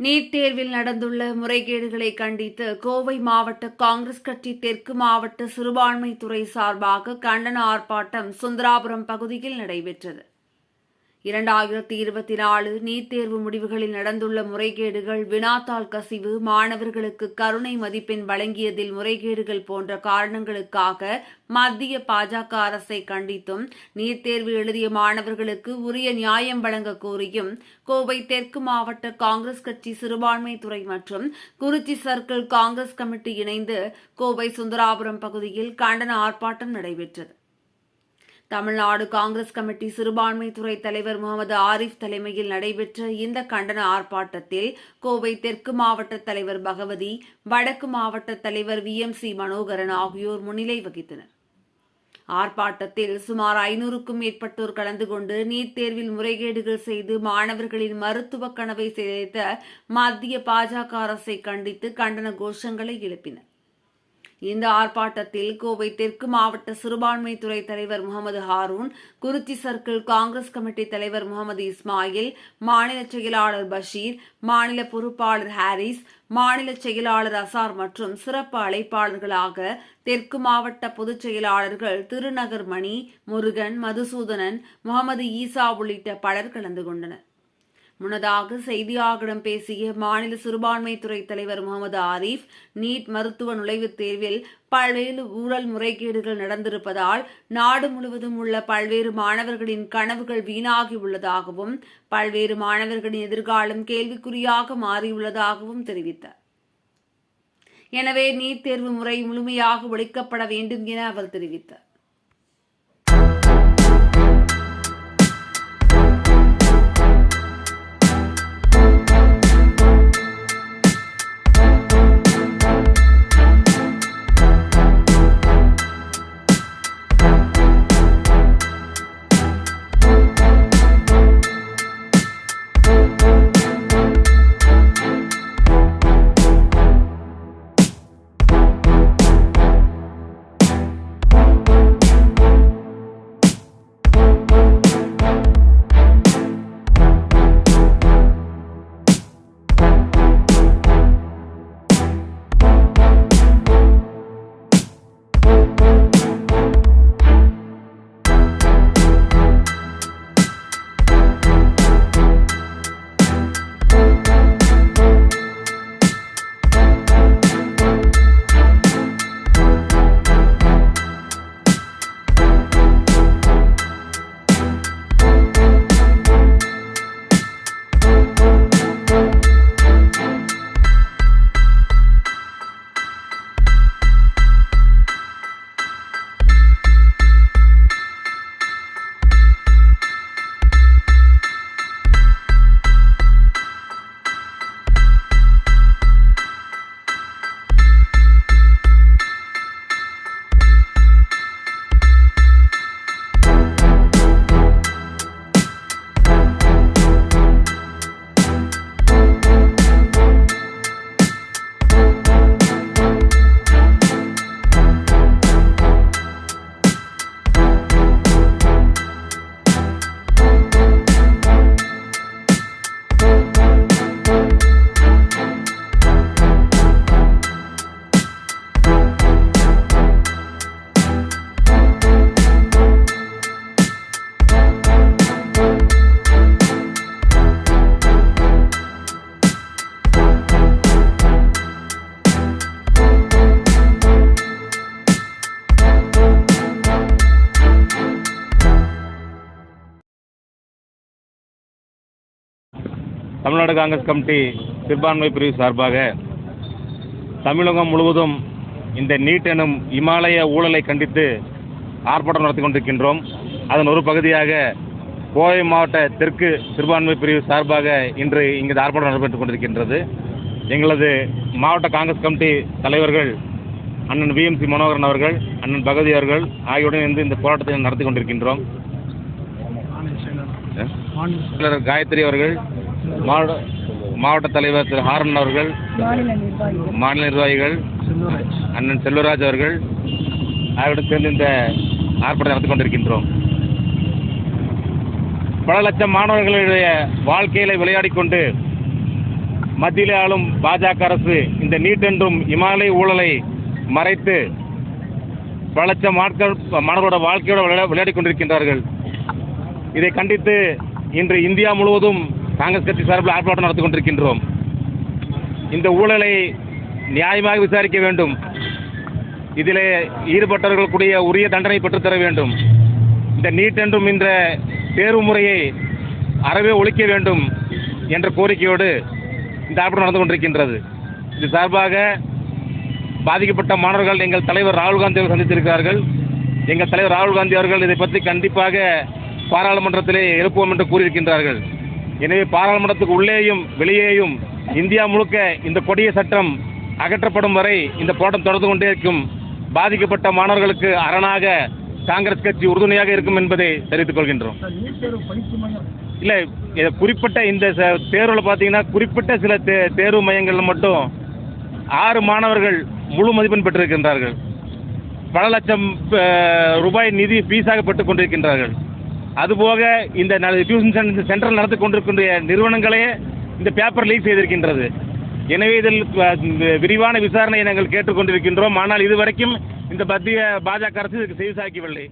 NEET தேர்வில் நடந்துள்ள முறைகேடுகளை கண்டித்து கோவை மாவட்ட காங்கிரஸ் கட்சி தெற்கு மாவட்ட சிறுபான்மைத்துறை சார்பாக கண்டன ஆர்ப்பாட்டம் சுந்தராபுரம் பகுதியில் நடைபெற்றது. 2024 நீட் தேர்வு முடிவுகளில் நடந்துள்ள முறைகேடுகள், வினாத்தாள் கசிவு, மாணவர்களுக்கு கருணை மதிப்பெண் வழங்கியதில் முறைகேடுகள் போன்ற காரணங்களுக்காக மத்திய பாஜக அரசை கண்டித்தும், நீட் தேர்வு எழுதிய மாணவர்களுக்கு உரிய நியாயம் வழங்க கோரியும் கோவை தெற்கு மாவட்ட காங்கிரஸ் கட்சி சிறுபான்மைத்துறை மற்றும் குறிச்சி சர்க்கிள் காங்கிரஸ் கமிட்டி இணைந்து கோவை சுந்தராபுரம் பகுதியில் கண்டன ஆர்ப்பாட்டம் நடைபெற்றது. தமிழ்நாடு காங்கிரஸ் கமிட்டி சிறுபான்மைத்துறை தலைவர் முகமது ஆரிஃப் தலைமையில் நடைபெற்ற இந்த கண்டன ஆர்ப்பாட்டத்தில் கோவை தெற்கு மாவட்ட தலைவர் பகவதி, வடக்கு மாவட்ட தலைவர் VMC மனோகரன் ஆகியோர் முன்னிலை வகித்தனர். ஆர்ப்பாட்டத்தில் சுமார் 500க்கும் மேற்பட்டோர் கலந்து கொண்டு நீட் தேர்வில் முறைகேடுகள் செய்து மாணவர்களின் மருத்துவ கனவை சிதைத்த மத்திய பாஜக அரசை கண்டித்து கண்டன கோஷங்களை எழுப்பினர். இந்த ஆர்ப்பாட்டத்தில் கோவை தெற்கு மாவட்ட சிறுபான்மைத்துறை தலைவர் முகமது ஹாரூன், குறிச்சி சர்க்கிள் காங்கிரஸ் கமிட்டி தலைவர் முகமது இஸ்மாயில், மாநில செயலாளர் பஷீர், மாநில பொறுப்பாளர் ஹாரிஸ், மாநில செயலாளர் அசார் மற்றும் சிறப்பு அழைப்பாளர்களாக தெற்கு மாவட்ட பொதுச் செயலாளர்கள் திருநகர் மணி, முருகன், மதுசூதனன், முகமது ஈசா உள்ளிட்ட பலர் கலந்து கொண்டனர். முன்னதாக செய்தியாளர்களிடம் பேசிய மாநில சிறுபான்மைத்துறை தலைவர் முகமது ஆரிஃப், நீட் மருத்துவ நுழைவுத் தேர்வில் பல்வேறு ஊழல் முறைகேடுகள் நடந்திருப்பதால் நாடு முழுவதும் உள்ள பல்வேறு மாணவர்களின் கனவுகள் வீணாகி உள்ளதாகவும், பல்வேறு மாணவர்களின் எதிர்காலம் கேள்விக்குறியாக மாறியுள்ளதாகவும் தெரிவித்தார். எனவே நீட் தேர்வு முறை முழுமையாக ஒழிக்கப்பட வேண்டும் என அவர் தெரிவித்தார். தமிழ்நாடு காங்கிரஸ் கமிட்டி சிறுபான்மை பிரிவு சார்பாக தமிழகம் முழுவதும் இந்த நீட் எனும் இமாலய ஊழலை கண்டித்து ஆர்ப்பாட்டம் நடத்தி கொண்டிருக்கின்றோம். அதன் ஒரு பகுதியாக கோவை மாவட்ட தெற்கு சிறுபான்மை பிரிவு சார்பாக இன்று இங்கு ஆர்ப்பாட்டம் நடைபெற்றுக் கொண்டிருக்கின்றது. எங்களது மாவட்ட காங்கிரஸ் கமிட்டி தலைவர்கள் அண்ணன் VMC மனோகரன் அவர்கள், அண்ணன் பகவதி அவர்கள் ஆகியோருடன் இருந்து இந்த போராட்டத்தை நடத்தி கொண்டிருக்கின்றோம். காயத்ரி அவர்கள், மாவட்ட தலைவர் திரு ஹாரன் அவர்கள், மாநில நிர்வாகிகள் அண்ணன் செல்வராஜ் அவர்கள் ஆகியோருடன் சேர்ந்து இந்த ஆர்ப்பாட்டத்தை நடத்தி கொண்டிருக்கின்றோம். பல லட்சம் மாணவர்களுடைய வாழ்க்கையில விளையாடிக்கொண்டு மத்தியில் ஆளும் பாஜக அரசு இந்த நீட் என்றும் இமாலய ஊழலை மறைத்து பல லட்சம் மாணவர்களோட வாழ்க்கையோட விளையாடி கொண்டிருக்கின்றார்கள். இதை கண்டித்து இன்று இந்தியா முழுவதும் காங்கிரஸ் கட்சி சார்பில் ஆர்ப்பாட்டம் நடத்தி கொண்டிருக்கின்றோம். இந்த ஊழலை நியாயமாக விசாரிக்க வேண்டும். இதில் ஈடுபட்டவர்களுக்குரிய உரிய தண்டனை பெற்றுத்தர வேண்டும். இந்த நீட் என்றும் இந்த தேர்வு முறையை அறவே ஒழிக்க வேண்டும் என்ற கோரிக்கையோடு இந்த ஆர்ப்பாட்டம் நடந்து கொண்டிருக்கின்றது. இது சார்பாக பாதிக்கப்பட்ட மாணவர்கள் எங்கள் தலைவர் ராகுல் காந்தி அவர்கள் சந்தித்திருக்கிறார்கள். எங்கள் தலைவர் ராகுல் காந்தி அவர்கள் இதை பற்றி கண்டிப்பாக பாராளுமன்றத்திலே எழுப்புவோம் என்று கூறியிருக்கின்றார்கள். எனவே பாராளுமன்றத்துக்கு உள்ளேயும் வெளியேயும் இந்தியா முழுக்க இந்த கொடிய சட்டம் அகற்றப்படும் வரை இந்த போராட்டம் தொடர்ந்து கொண்டே இருக்கும். பாதிக்கப்பட்ட மாணவர்களுக்கு அரணாக காங்கிரஸ் கட்சி உறுதுணையாக இருக்கும் என்பதை தெரிவித்துக் கொள்கின்றோம். இல்லை, குறிப்பிட்ட இந்த தேர்வில் பார்த்தீங்கன்னா குறிப்பிட்ட சில தேர்வு மையங்களில் மட்டும் 6 மாணவர்கள் முழு மதிப்பெண் பெற்றிருக்கின்றார்கள். பல லட்சம் ரூபாய் நிதி ஃபீஸாக பெற்றுக் கொண்டிருக்கின்றார்கள். அதுபோக இந்த டியூஷன் சென்டர் நடத்தி கொண்டிருக்கின்ற நிறுவனங்களே இந்த பேப்பர் லீக் செய்திருக்கின்றது. எனவே இதில் விரிவான விசாரணையை நாங்கள் கேட்டுக்கொண்டிருக்கின்றோம். ஆனால் இதுவரைக்கும் இந்த மத்திய பாஜக அரசு இதுக்கு செவி சாய்க்கவில்லை.